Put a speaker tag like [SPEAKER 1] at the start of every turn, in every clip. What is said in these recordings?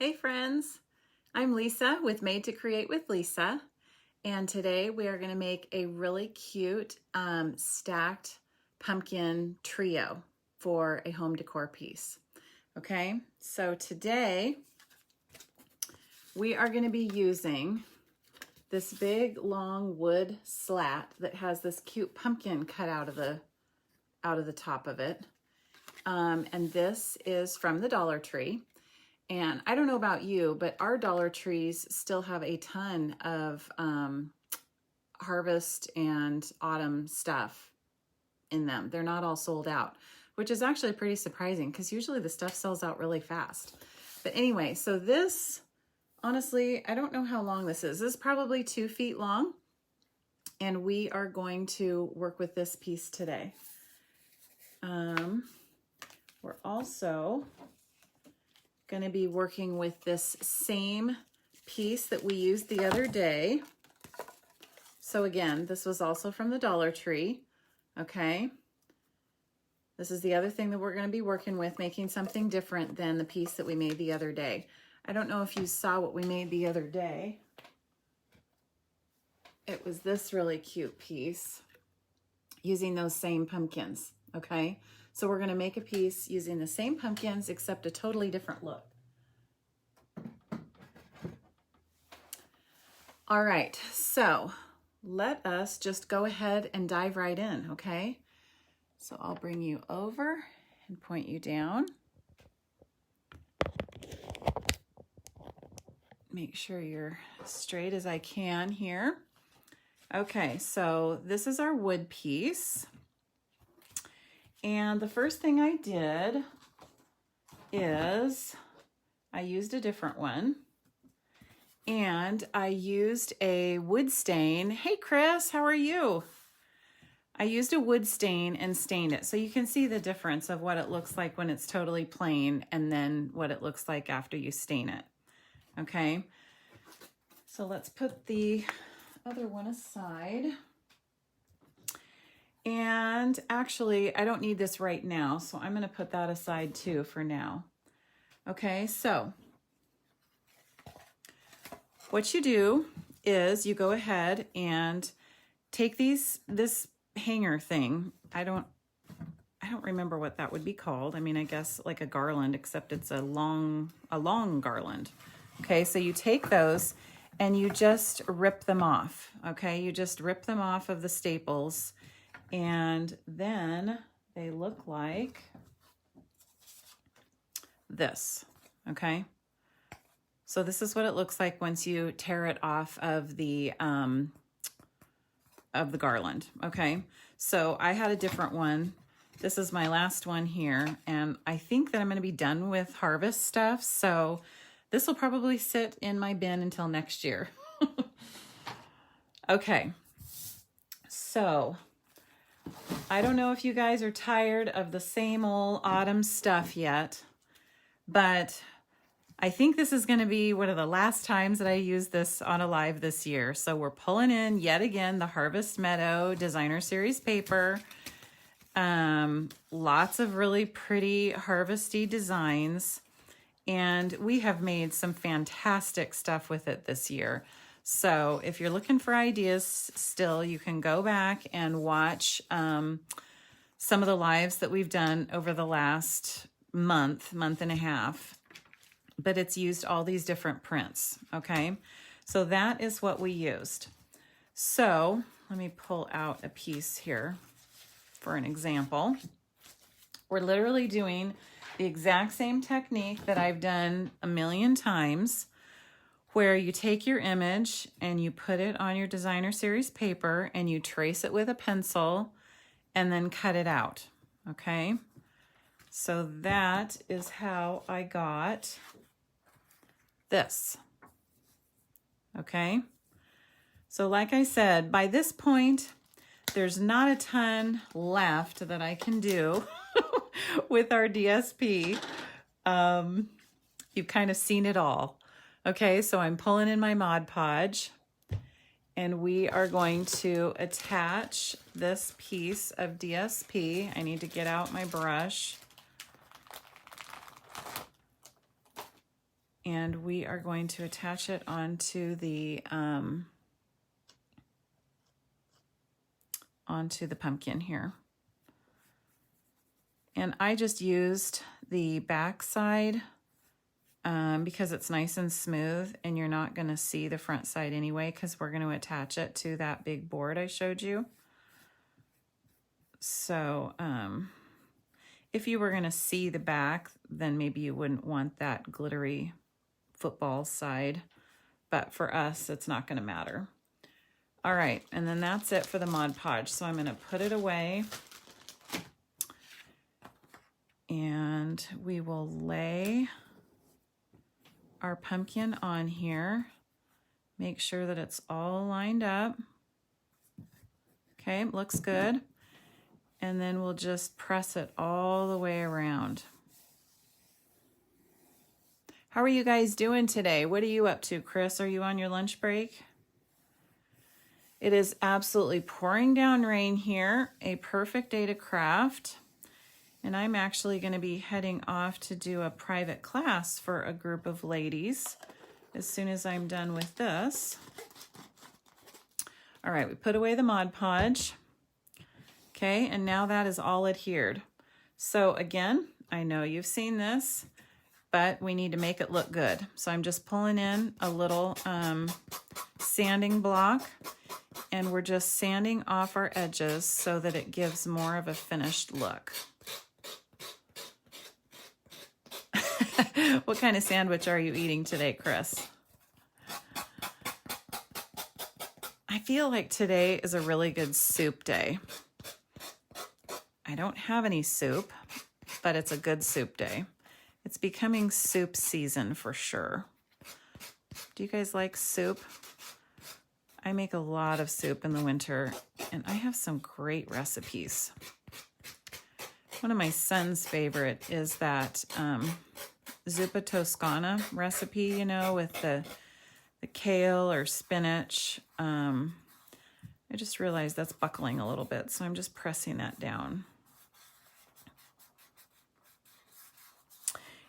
[SPEAKER 1] Hey friends, I'm Lisa with Made to Create with Lisa, and today we are going to make a really cute stacked pumpkin trio for a home decor piece. Okay, so today we are going to be using this big long wood slat that has this cute pumpkin cut out of the top of it, and this is from the Dollar Tree. And I don't know about you, but our Dollar Trees still have a ton of harvest and autumn stuff in them. They're not all sold out, which is actually pretty surprising because usually the stuff sells out really fast. But anyway, so this, honestly, I don't know how long this is. This is probably 2 feet long, and we are going to work with this piece today. We're also going to be working with this same piece that we used the other day. So again, this was also from the Dollar Tree. Okay. This is the other thing that we're going to be working with, making something different than the piece that we made the other day. I don't know if you saw what we made the other day. It was this really cute piece using those same pumpkins. Okay. So we're going to make a piece using the same pumpkins, except a totally different look. All right, so let us just go ahead and dive right in, okay? So I'll bring you over and point you down. Make sure you're straight as I can here. Okay, so this is our wood piece. And the first thing I did is I used a different one, and I used a wood stain. Hey Chris, how are you? I used a wood stain and stained it. So you can see the difference of what it looks like when it's totally plain and then what it looks like after you stain it. Okay, so let's put the other one aside. And actually, I don't need this right now, so I'm going to put that aside too for now. Okay, so what you do is you go ahead and take this hanger thing. I don't remember what that would be called. I mean, I guess like a garland, except it's a long garland. Okay, so you take those and you just rip them off. Okay, you just rip them off of the staples. And then they look like this, okay? So this is what it looks like once you tear it off of the garland, okay? So I had a different one. This is my last one here, and I think that I'm gonna be done with harvest stuff, so this will probably sit in my bin until next year. Okay, so I don't know if you guys are tired of the same old autumn stuff yet, but I think this is going to be one of the last times that I use this on a live this year. So we're pulling in yet again the Harvest Meadow Designer Series paper. Lots of really pretty harvesty designs, and we have made some fantastic stuff with it this year. So if you're looking for ideas still, you can go back and watch some of the lives that we've done over the last month and a half. But it's used all these different prints, okay? So that is what we used. So let me pull out a piece here for an example. We're literally doing the exact same technique that I've done a million times, where you take your image and you put it on your Designer Series paper and you trace it with a pencil and then cut it out, okay? So that is how I got this, okay? So like I said, by this point, there's not a ton left that I can do with our DSP. You've kind of seen it all. Okay, so I'm pulling in my Mod Podge, and we are going to attach this piece of DSP. I need to get out my brush. And we are going to attach it onto the pumpkin here. And I just used the back side because it's nice and smooth, and you're not going to see the front side anyway because we're going to attach it to that big board I showed you. So if you were going to see the back, then maybe you wouldn't want that glittery football side, but for us, it's not going to matter. All right, and then that's it for the Mod Podge. So I'm going to put it away, and we will lay our pumpkin on here. Make sure that it's all lined up. Okay, looks good. And then we'll just press it all the way around. How are you guys doing today? What are you up to, Chris? Are you on your lunch break? It is absolutely pouring down rain here. A perfect day to craft. And I'm actually going to be heading off to do a private class for a group of ladies as soon as I'm done with this. All right, we put away the Mod Podge. Okay, and now that is all adhered. So again, I know you've seen this, but we need to make it look good. So I'm just pulling in a little sanding block, and we're just sanding off our edges so that it gives more of a finished look. What kind of sandwich are you eating today, Chris? I feel like today is a really good soup day. I don't have any soup, but it's a good soup day. It's becoming soup season for sure. Do you guys like soup? I make a lot of soup in the winter, and I have some great recipes. One of my son's favorite is that zuppa toscana recipe, you know, with the kale or spinach. I just realized that's buckling a little bit, so I'm just pressing that down.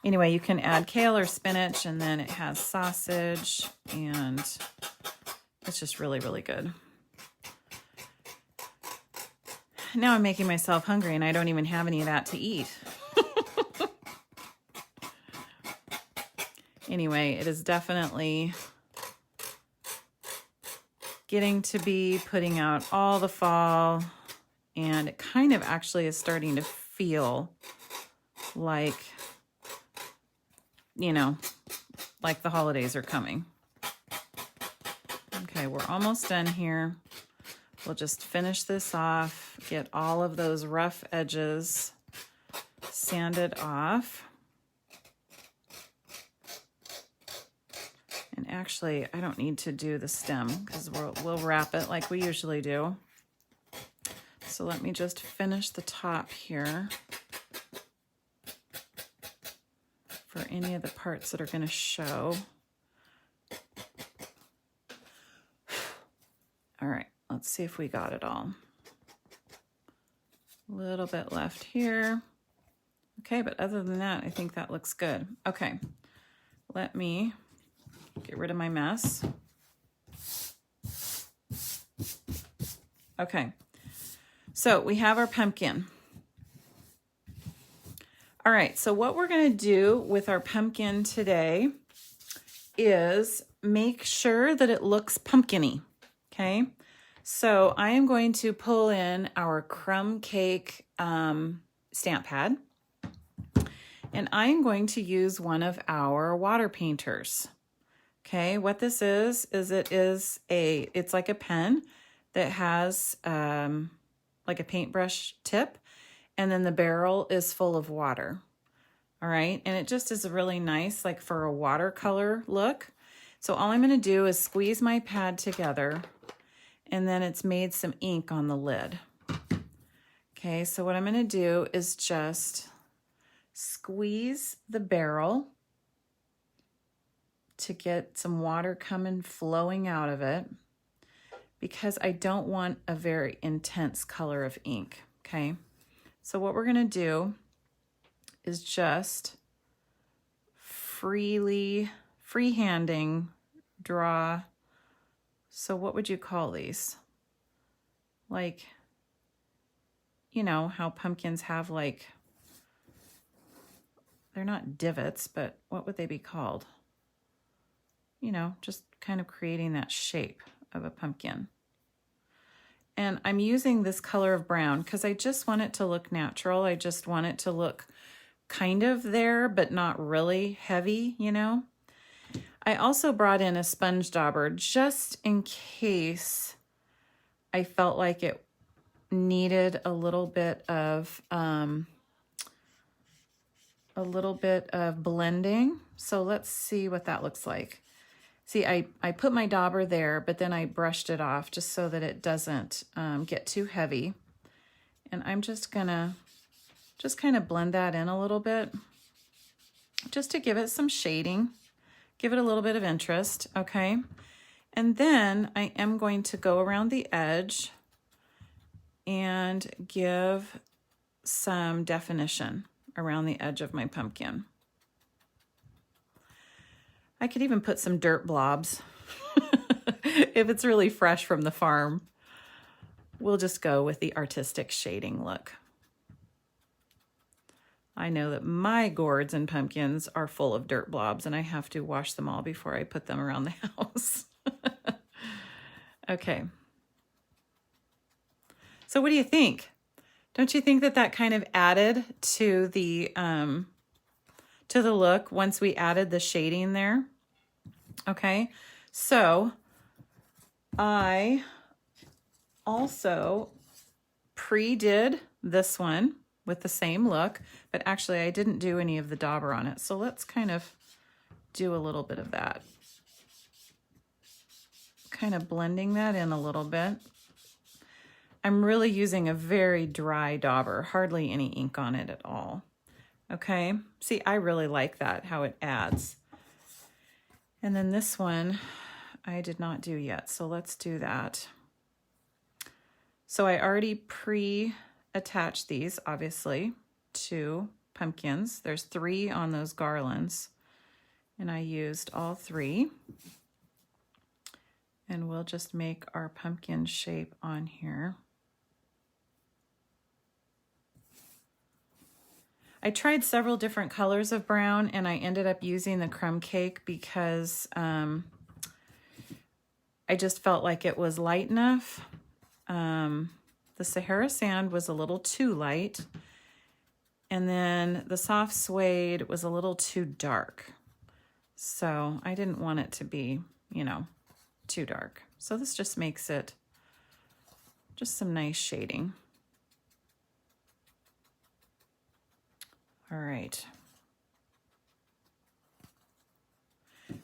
[SPEAKER 1] Anyway, you can add kale or spinach, and then it has sausage, and it's just really, really good. Now I'm making myself hungry, and I don't even have any of that to eat. Anyway, it is definitely getting to be putting out all the fall, and it kind of actually is starting to feel like, you know, like the holidays are coming. Okay, we're almost done here. We'll just finish this off, get all of those rough edges sanded off. And actually, I don't need to do the stem because we'll wrap it like we usually do. So let me just finish the top here for any of the parts that are going to show. All right, let's see if we got it all. A little bit left here. Okay, but other than that, I think that looks good. Okay, let me get rid of my mess. Okay, so we have our pumpkin. All right, so what we're going to do with our pumpkin today is make sure that it looks pumpkin-y, okay? So I am going to pull in our crumb cake stamp pad, and I'm going to use one of our water painters. Okay, what this is it's like a pen that has like a paintbrush tip, and then the barrel is full of water. All right, and it just is really nice, like for a watercolor look. So all I'm going to do is squeeze my pad together, and then it's made some ink on the lid. Okay, so what I'm going to do is just squeeze the barrel to get some water flowing out of it, because I don't want a very intense color of ink, okay? So what we're gonna do is just freely freehanding draw. So what would you call these? Like, you know, how pumpkins have like, they're not divots, but what would they be called? You know, just kind of creating that shape of a pumpkin. And I'm using this color of brown because I just want it to look natural. I just want it to look kind of there, but not really heavy, you know? I also brought in a sponge dauber just in case I felt like it needed a little bit of blending. So let's see what that looks like. See, I put my dauber there, but then I brushed it off just so that it doesn't get too heavy. And I'm just gonna kind of blend that in a little bit just to give it some shading, give it a little bit of interest, okay? And then I am going to go around the edge and give some definition around the edge of my pumpkin. I could even put some dirt blobs if it's really fresh from the farm. We'll just go with the artistic shading look. I know that my gourds and pumpkins are full of dirt blobs and I have to wash them all before I put them around the house. Okay. So what do you think? Don't you think that that kind of added to the look once we added the shading there? Okay, so I also pre-did this one with the same look, but actually I didn't do any of the dauber on it. So let's kind of do a little bit of that. Kind of blending that in a little bit. I'm really using a very dry dauber, hardly any ink on it at all. Okay, see, I really like that, how it adds. And then this one I did not do yet, so let's do that. So I already pre-attached these, obviously, to pumpkins. There's 3 on those garlands, and I used all 3. And we'll just make our pumpkin shape on here. I tried several different colors of brown and I ended up using the crumb cake because I just felt like it was light enough. The Sahara sand was a little too light, and then the soft suede was a little too dark. So I didn't want it to be, you know, too dark. So this just makes it just some nice shading. All right.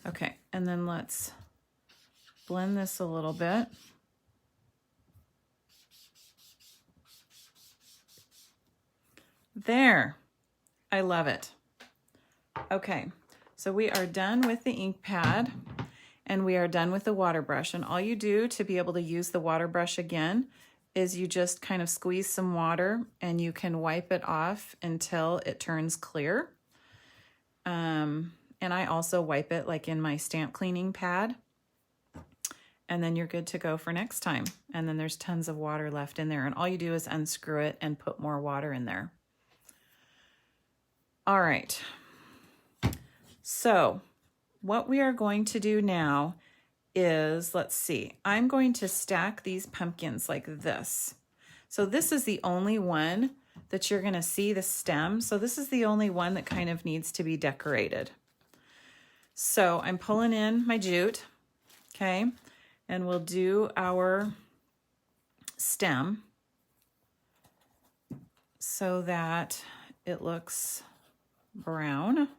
[SPEAKER 1] Okay, and then let's blend this a little bit. There, I love it. Okay, so we are done with the ink pad and we are done with the water brush. And all you do to be able to use the water brush again is you just kind of squeeze some water and you can wipe it off until it turns clear. And I also wipe it like in my stamp cleaning pad. And then you're good to go for next time. And then there's tons of water left in there. And all you do is unscrew it and put more water in there. All right. So what we are going to do now is, let's see, I'm going to stack these pumpkins like this. So this is the only one that you're going to see the stem. So this is the only one that kind of needs to be decorated. So I'm pulling in my jute, okay, and we'll do our stem so that it looks brown.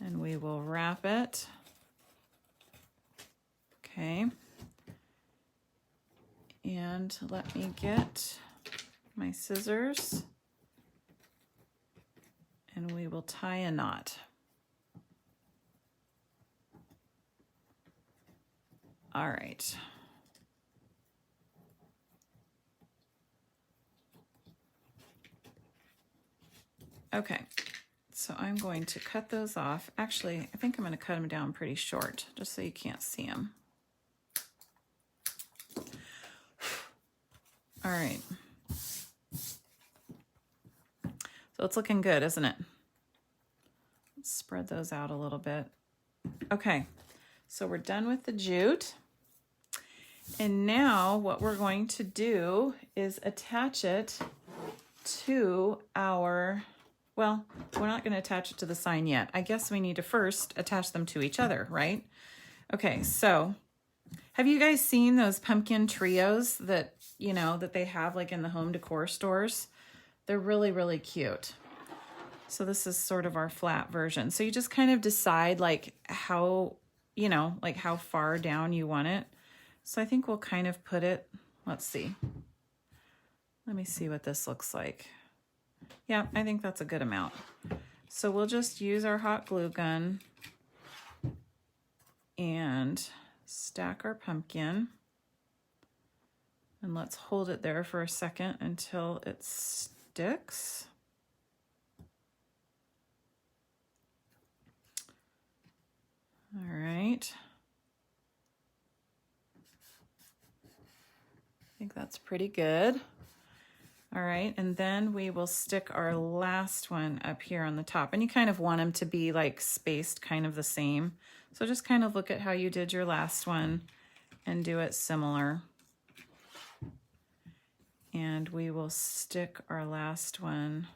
[SPEAKER 1] And we will wrap it. Okay. And let me get my scissors. And we will tie a knot. All right. Okay. So I'm going to cut those off. Actually, I think I'm going to cut them down pretty short, just so you can't see them. All right. So it's looking good, isn't it? Let's spread those out a little bit. Okay, so we're done with the jute. And now what we're going to do is attach it to our, well, we're not going to attach it to the sign yet. I guess we need to first attach them to each other, right? Okay, so have you guys seen those pumpkin trios that, you know, that they have like in the home decor stores? They're really, really cute. So this is sort of our flat version. So you just kind of decide like how, you know, like how far down you want it. So I think we'll kind of put it, let's see. Let me see what this looks like. Yeah, I think that's a good amount. So we'll just use our hot glue gun and stack our pumpkin. And let's hold it there for a second until it sticks. All right. I think that's pretty good. All right, and then we will stick our last one up here on the top. And you kind of want them to be like spaced kind of the same. So just kind of look at how you did your last one and do it similar. And we will stick our last one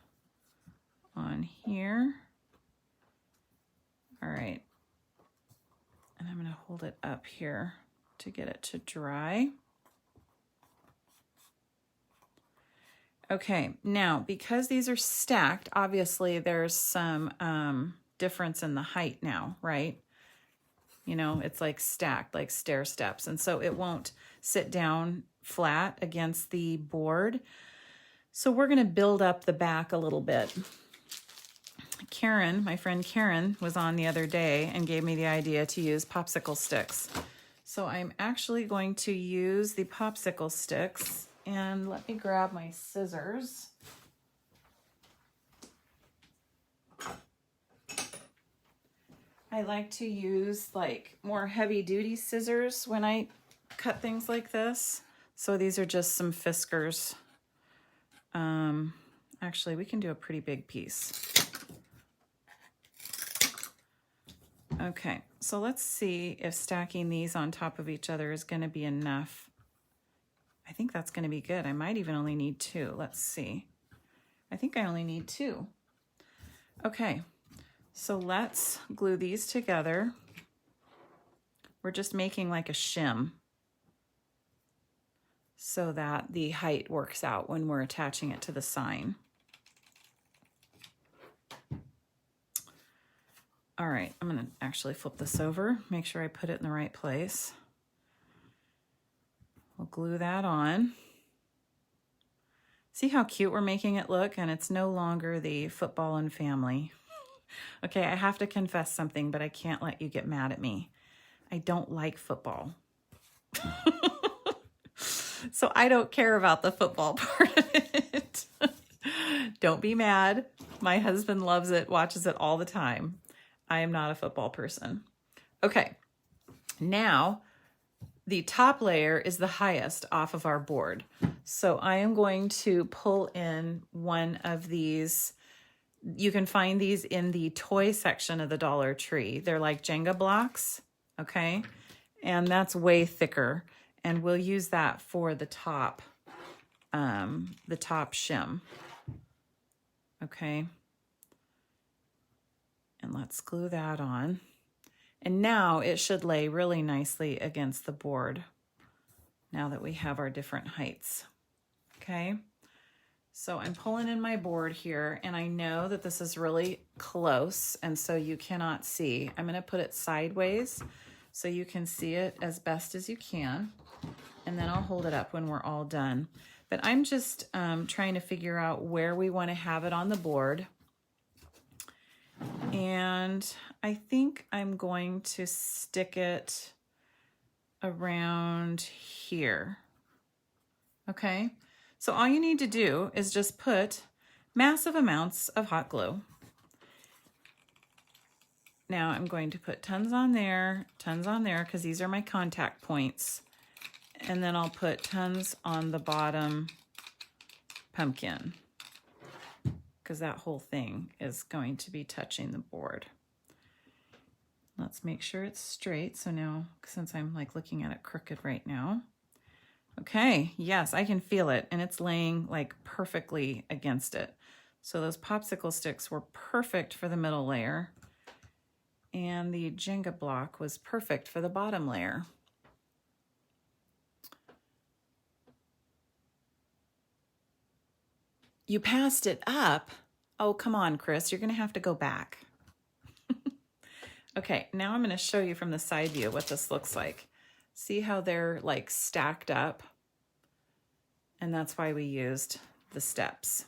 [SPEAKER 1] on here. All right. And I'm going to hold it up here to get it to dry. Okay, now because these are stacked, obviously there's some difference in the height now, right? You know, it's like stacked, like stair steps. And so it won't sit down flat against the board. So we're going to build up the back a little bit. Karen, my friend Karen, was on the other day and gave me the idea to use popsicle sticks. So I'm actually going to use the popsicle sticks, and let me grab my scissors. I like to use like more heavy duty scissors when I cut things like this. So these are just some Fiskars. Actually, we can do a pretty big piece. Okay, so let's see if stacking these on top of each other is going to be enough. I think that's going to be good. I might even only need two. Let's see. I think I only need two. Okay, so let's glue these together. We're just making like a shim so that the height works out when we're attaching it to the sign. All right, I'm going to actually flip this over, make sure I put it in the right place. We'll glue that on. See how cute we're making it look? And it's no longer the football and family. Okay, I have to confess something, but I can't let you get mad at me. I don't like football. So I don't care about the football part of it. Don't be mad. My husband loves it, watches it all the time. I am not a football person. Okay, now the top layer is the highest off of our board. So I am going to pull in one of these. You can find these in the toy section of the Dollar Tree. They're like Jenga blocks, okay? And that's way thicker. And we'll use that for the top shim, okay? And let's glue that on. And now it should lay really nicely against the board now that we have our different heights, okay? So I'm pulling in my board here, and I know that this is really close, and so you cannot see. I'm gonna put it sideways so you can see it as best as you can, and then I'll hold it up when we're all done. But I'm just trying to figure out where we wanna have it on the board. And I think I'm going to stick it around here. Okay, so all you need to do is just put massive amounts of hot glue Now I'm going to put tons on there, because these are my contact points. And then I'll put tons on the bottom pumpkin, because that whole thing is going to be touching the board. Let's make sure it's straight. So now, since I'm like looking at it crooked right now. Okay, yes, I can feel it, and it's laying like perfectly against it. So those popsicle sticks were perfect for the middle layer, and the Jenga block was perfect for the bottom layer. You passed it up. Oh, come on, Chris, you're gonna have to go back. Okay, now I'm gonna show you from the side view what this looks like. See how they're like stacked up? And that's why we used the steps.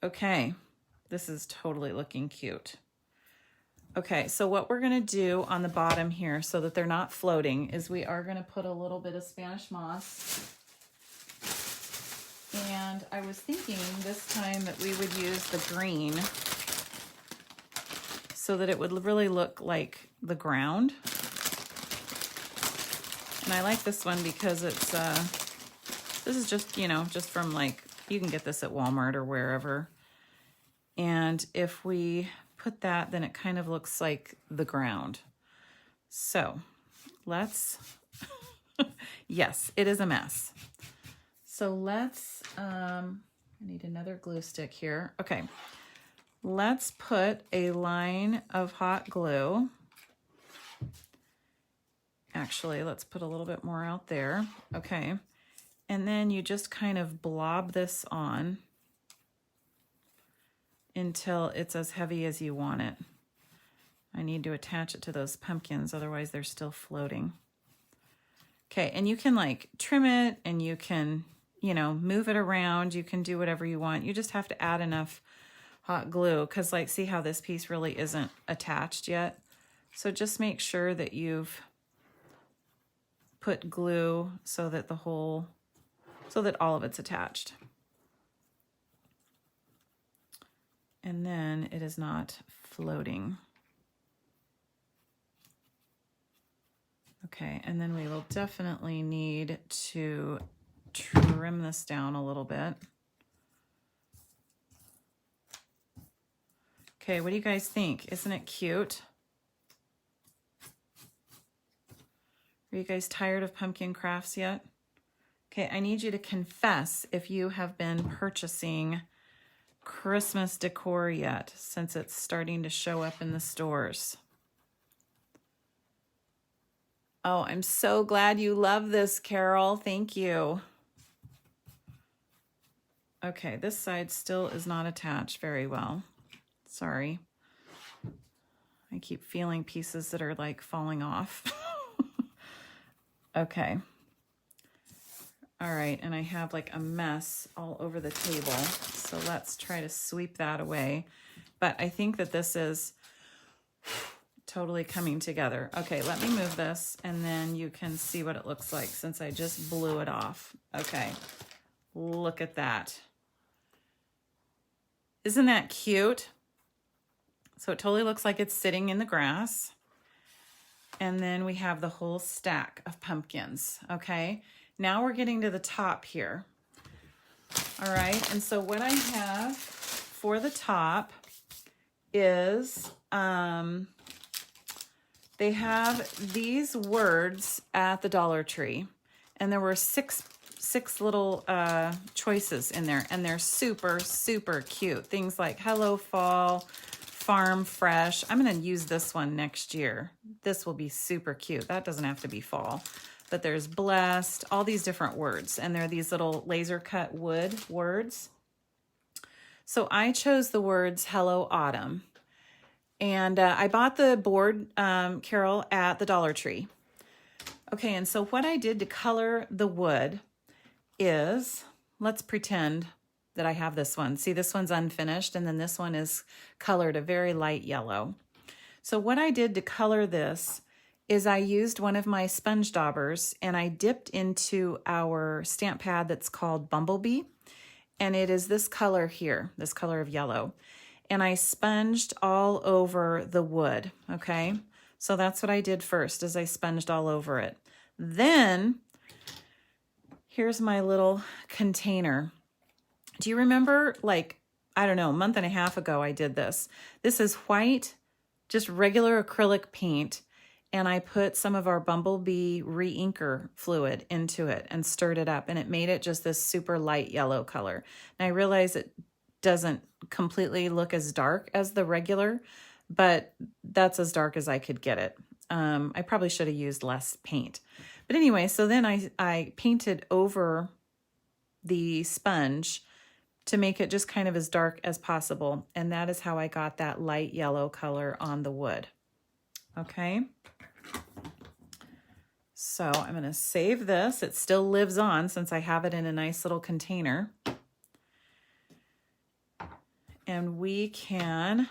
[SPEAKER 1] Okay, this is totally looking cute. Okay, so what we're gonna do on the bottom here so that they're not floating is we are gonna put a little bit of Spanish moss. And I was thinking this time that we would use the green so that it would really look like the ground. And I like this one because it's, this is just, you know, just from like, you can get this at Walmart or wherever. And if we put that, then it kind of looks like the ground. So let's, yes, it is a mess. So let's, I need another glue stick here. Okay, let's put a line of hot glue. Actually, let's put a little bit more out there. Okay, and then you just kind of blob this on until it's as heavy as you want it. I need to attach it to those pumpkins, otherwise they're still floating. Okay, and you can like trim it, and you can, you know, move it around. You can do whatever you want. You just have to add enough hot glue, because like, see how this piece really isn't attached yet? So just make sure that you've put glue so that all of it's attached. And then it is not floating. Okay, and then we will definitely need to trim this down a little bit. Okay, what do you guys think? Isn't it cute? Are you guys tired of pumpkin crafts yet? Okay, I need you to confess if you have been purchasing Christmas decor yet, since it's starting to show up in the stores. Oh, I'm so glad you love this, Carol. Thank you. Okay, this side still is not attached very well. Sorry. I keep feeling pieces that are like falling off. Okay. All right, and I have like a mess all over the table. So let's try to sweep that away. But I think that this is totally coming together. Okay, let me move this, and then you can see what it looks like since I just blew it off. Okay, look at that. Isn't that cute? So it totally looks like it's sitting in the grass. And then we have the whole stack of pumpkins, okay? Now we're getting to the top here. All right, and so what I have for the top is, they have these words at the Dollar Tree, and there were six little choices in there, and they're super, super cute. Things like Hello Fall, Farm Fresh. I'm going to use this one next year. This will be super cute. That doesn't have to be fall. But there's blessed, all these different words, and they're these little laser cut wood words. So I chose the words Hello Autumn. And I bought the board, Carol, at the Dollar Tree. Okay, and so what I did to color the wood is, let's pretend that I have this one. See, this one's unfinished, and then this one is colored a very light yellow. So what I did to color this is I used one of my sponge daubers, and I dipped into our stamp pad that's called Bumblebee, and it is this color here, this color of yellow. and I sponged all over the wood, okay? So that's what I did first, is I sponged all over it. Then, here's my little container. Do you remember, like, I don't know, a month and a half ago I did this. This is white, just regular acrylic paint, and I put some of our Bumblebee re-inker fluid into it and stirred it up, and it made it just this super light yellow color. And I realize it doesn't completely look as dark as the regular, but that's as dark as I could get it. I probably should have used less paint. But anyway, so then I painted over the sponge to make it just kind of as dark as possible. And that is how I got that light yellow color on the wood. Okay. So I'm going to save this. It still lives on since I have it in a nice little container. And we can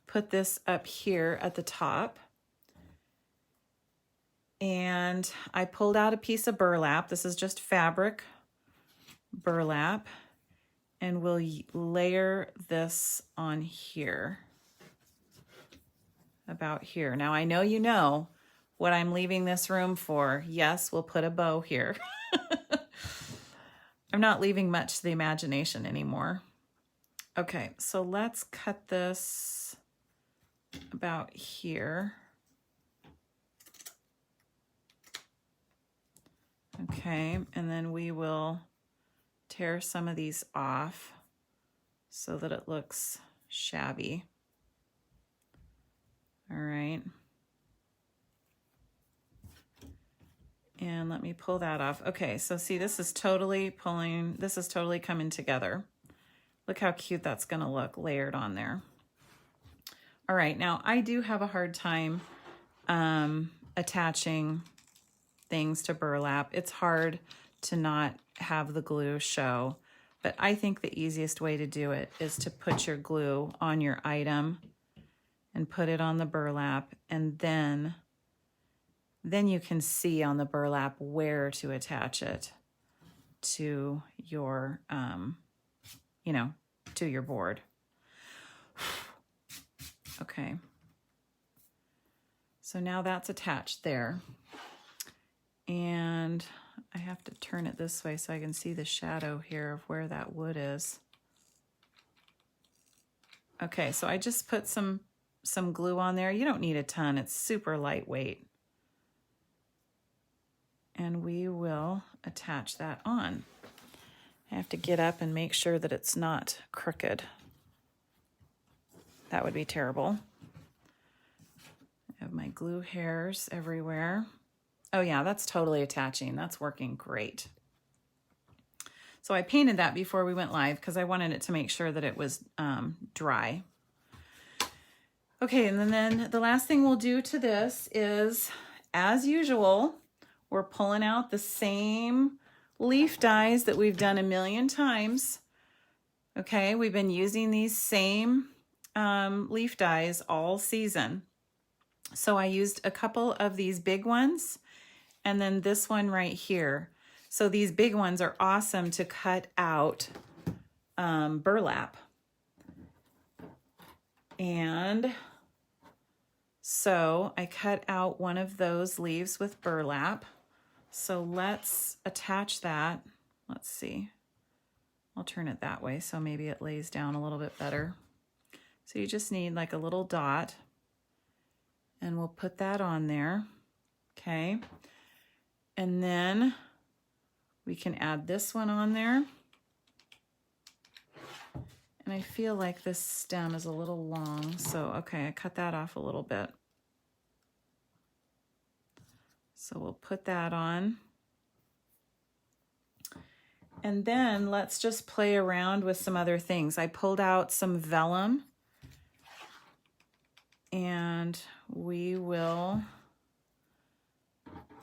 [SPEAKER 1] put this up here at the top. And I pulled out a piece of burlap. This is just fabric burlap. And we'll layer this on here, about here. Now I know you know what I'm leaving this room for. Yes, we'll put a bow here. I'm not leaving much to the imagination anymore. Okay, so let's cut this about here. Okay, and then we will tear some of these off so that it looks shabby. All right. And let me pull that off. Okay, so see, this is totally coming together. Look how cute that's gonna look layered on there. All right, now I do have a hard time attaching things to burlap. It's hard to not have the glue show, but I think the easiest way to do it is to put your glue on your item and put it on the burlap, and then you can see on the burlap where to attach it to your, to your board. Okay. So now that's attached there. And I have to turn it this way so I can see the shadow here of where that wood is. Okay, so I just put some glue on there. You don't need a ton. It's super lightweight. And we will attach that on. I have to get up and make sure that it's not crooked. That would be terrible. I have my glue hairs everywhere. Oh yeah, that's totally attaching. That's working great. So I painted that before we went live because I wanted it to make sure that it was dry. Okay, and then the last thing we'll do to this is, as usual, we're pulling out the same leaf dies that we've done a million times. Okay, we've been using these same leaf dies all season. So I used a couple of these big ones and then this one right here. So these big ones are awesome to cut out burlap. And so I cut out one of those leaves with burlap. So let's attach that. Let's see. I'll turn it that way so maybe it lays down a little bit better. So you just need like a little dot, and we'll put that on there. Okay. And then we can add this one on there. And I feel like this stem is a little long, so okay, I cut that off a little bit. So we'll put that on. And then let's just play around with some other things. I pulled out some vellum, and we will,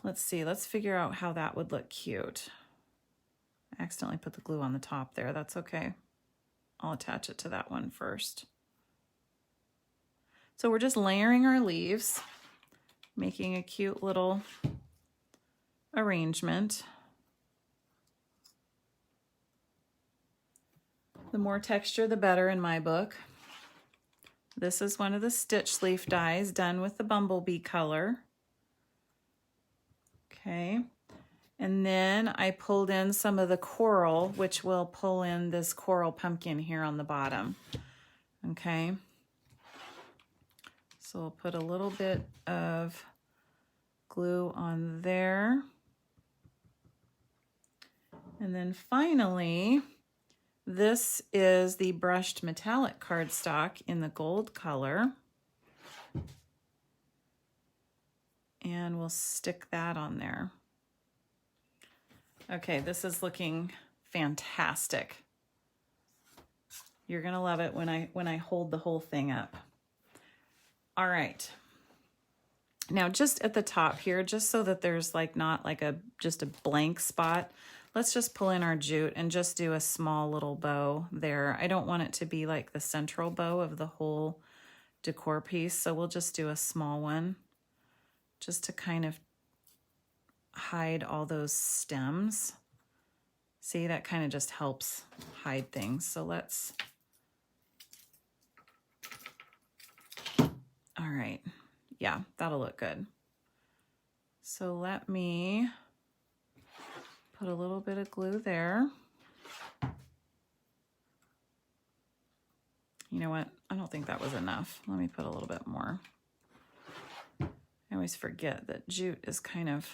[SPEAKER 1] let's see, let's figure out how that would look cute. I accidentally put the glue on the top there. That's okay. I'll attach it to that one first. So we're just layering our leaves, making a cute little arrangement. The more texture, the better in my book. This is one of the stitch leaf dies done with the bumblebee color. Okay. And then I pulled in some of the coral, which will pull in this coral pumpkin here on the bottom. Okay. So we'll put a little bit of glue on there. And then finally, this is the brushed metallic cardstock in the gold color. And we'll stick that on there. Okay, this is looking fantastic. You're gonna love it when I hold the whole thing up. All right. Now just at the top here, just so that there's like not like just a blank spot, let's just pull in our jute and just do a small little bow there. I don't want it to be like the central bow of the whole decor piece, so we'll just do a small one just to kind of hide all those stems. See, that kind of just helps hide things. So let's, all right. Yeah, that'll look good. So let me put a little bit of glue there. You know what? I don't think that was enough. Let me put a little bit more. I always forget that jute is kind of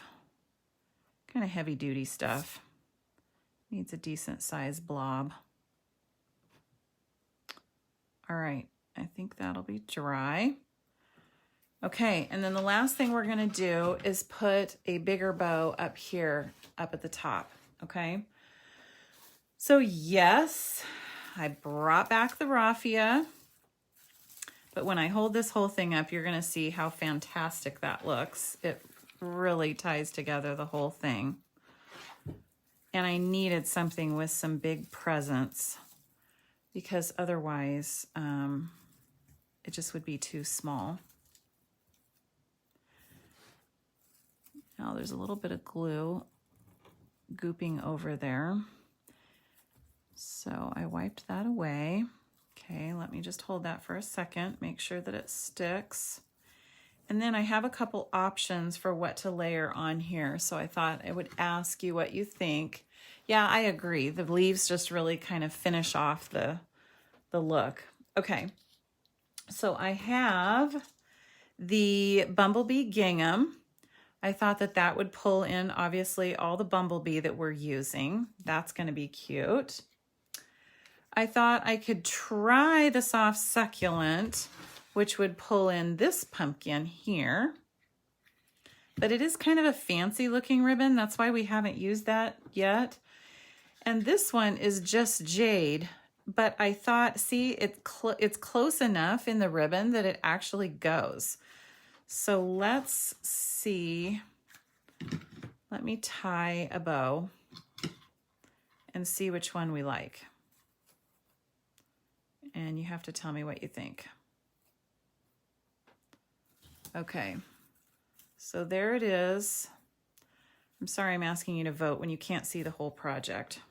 [SPEAKER 1] heavy duty stuff. Needs a decent sized blob. All right, I think that'll be dry. Okay, and then the last thing we're gonna do is put a bigger bow up here, up at the top, okay? So yes, I brought back the raffia, but when I hold this whole thing up, you're gonna see how fantastic that looks. It really ties together the whole thing. And I needed something with some big presents because otherwise it just would be too small. Now there's a little bit of glue gooping over there. So I wiped that away. Okay, let me just hold that for a second, make sure that it sticks. And then I have a couple options for what to layer on here. So I thought I would ask you what you think. Yeah, I agree. The leaves just really kind of finish off the look. Okay, so I have the bumblebee gingham. I thought that that would pull in, obviously, all the bumblebee that we're using. That's going to be cute. I thought I could try the soft succulent, which would pull in this pumpkin here. But it is kind of a fancy looking ribbon. That's why we haven't used that yet. And this one is just jade. But I thought, see, it's close enough in the ribbon that it actually goes. So let's see. Let me tie a bow and see which one we like. And you have to tell me what you think. Okay, so there it is. I'm sorry I'm asking you to vote when you can't see the whole project.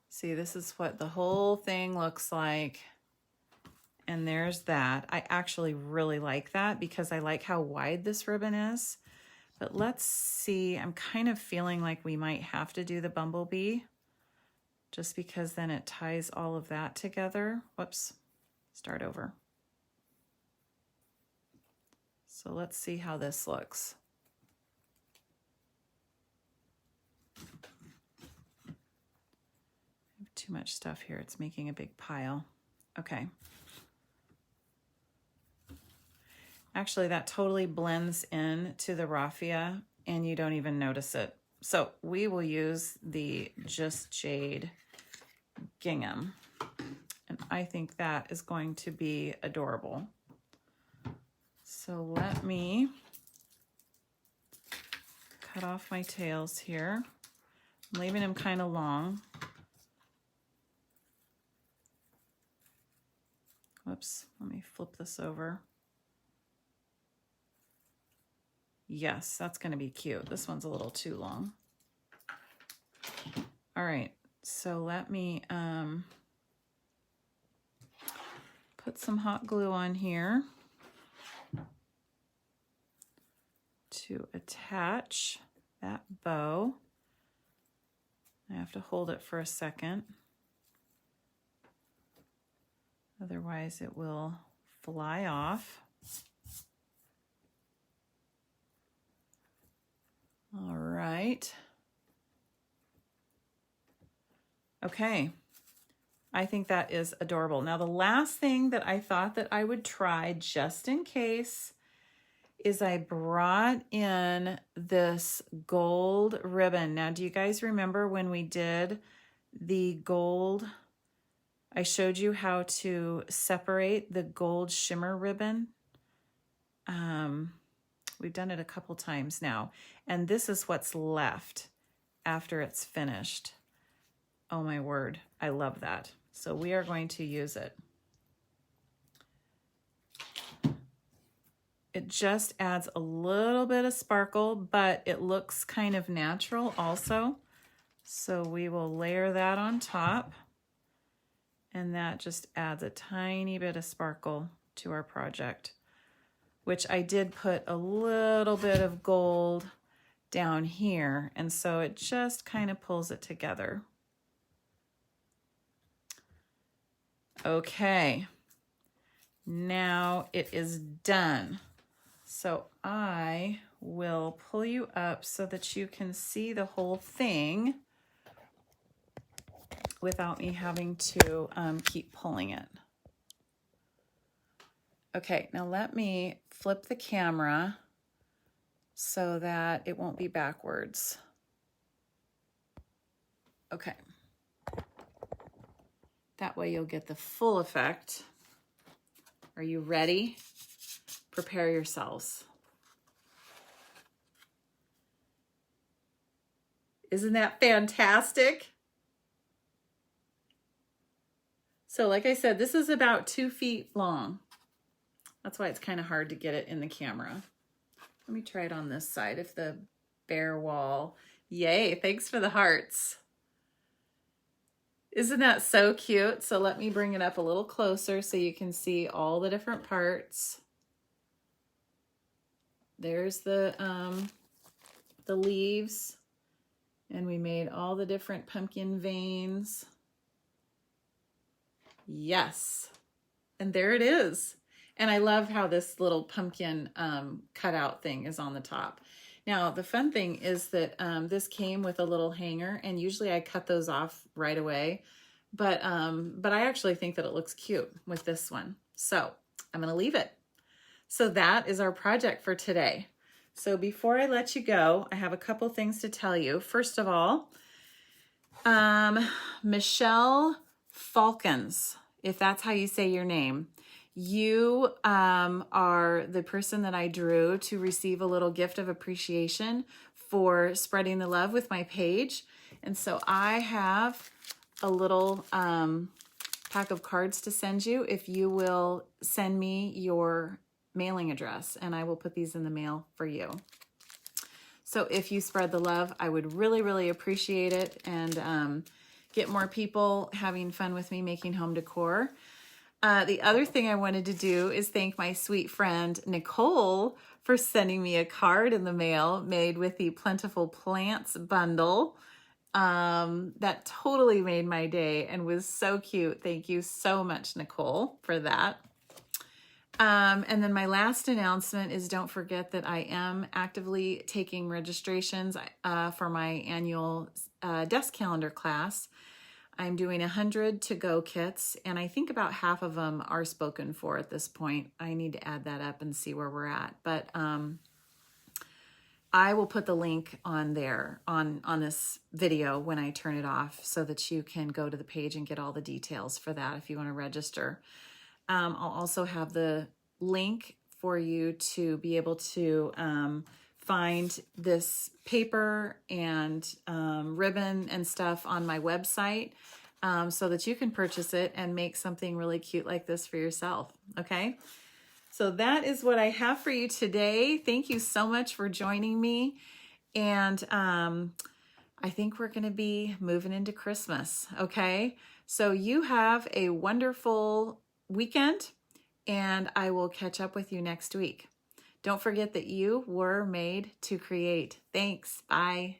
[SPEAKER 1] See, this is what the whole thing looks like. And there's that. I actually really like that because I like how wide this ribbon is. But let's see, I'm kind of feeling like we might have to do the bumblebee just because then it ties all of that together. Whoops, start over. So let's see how this looks. I have too much stuff here. It's making a big pile. Okay. Actually, that totally blends in to the raffia and you don't even notice it. So we will use the Just Jade gingham. And I think that is going to be adorable. So let me cut off my tails here. I'm leaving them kind of long. Whoops, let me flip this over. Yes, that's going to be cute. This one's a little too long. All right, so let me put some hot glue on here to attach that bow. I have to hold it for a second, otherwise it will fly off. All right. Okay. I think that is adorable. Now, the last thing that I thought that I would try just in case is I brought in this gold ribbon. Now, do you guys remember when we did the gold? I showed you how to separate the gold shimmer ribbon. We've done it a couple times now, and this is what's left after it's finished. Oh my word, I love that. So we are going to use it. It just adds a little bit of sparkle, but it looks kind of natural also. So we will layer that on top, and that just adds a tiny bit of sparkle to our project, which I did put a little bit of gold down here, and so it just kind of pulls it together. Okay, now it is done. So I will pull you up so that you can see the whole thing without me having to keep pulling it. Okay, now let me flip the camera so that it won't be backwards. Okay. That way you'll get the full effect. Are you ready? Prepare yourselves. Isn't that fantastic? So like I said, this is about 2 feet long. That's why it's kind of hard to get it in the camera. Let me try it on this side. If the bare wall, yay, thanks for the hearts. Isn't that so cute? So let me bring it up a little closer so you can see all the different parts. There's the leaves, and we made all the different pumpkin veins. Yes, and there it is. And I love how this little pumpkin cutout thing is on the top. Now, the fun thing is that this came with a little hanger, and usually I cut those off right away. But I actually think that it looks cute with this one. So I'm going to leave it. So that is our project for today. So before I let you go, I have a couple things to tell you. First of all, Michelle Falcons, if that's how you say your name, you are the person that I drew to receive a little gift of appreciation for spreading the love with my page. And so I have a little pack of cards to send you if you will send me your mailing address, and I will put these in the mail for you. So if you spread the love, I would really, really appreciate it, and get more people having fun with me making home decor. The other thing I wanted to do is thank my sweet friend Nicole for sending me a card in the mail made with the Plentiful Plants bundle. That totally made my day and was so cute. Thank you so much, Nicole, for that. And then my last announcement is, don't forget that I am actively taking registrations for my annual desk calendar class. I'm doing 100 to-go kits, and I think about half of them are spoken for at this point. I need to add that up and see where we're at. But I will put the link on there on this video when I turn it off so that you can go to the page and get all the details for that if you want to register. I'll also have the link for you to be able to find this paper and ribbon and stuff on my website so that you can purchase it and make something really cute like this for yourself, okay? So that is what I have for you today. Thank you so much for joining me. And I think we're going to be moving into Christmas, okay? So you have a wonderful weekend. and I will catch up with you next week. Don't forget that you were made to create. Thanks. Bye.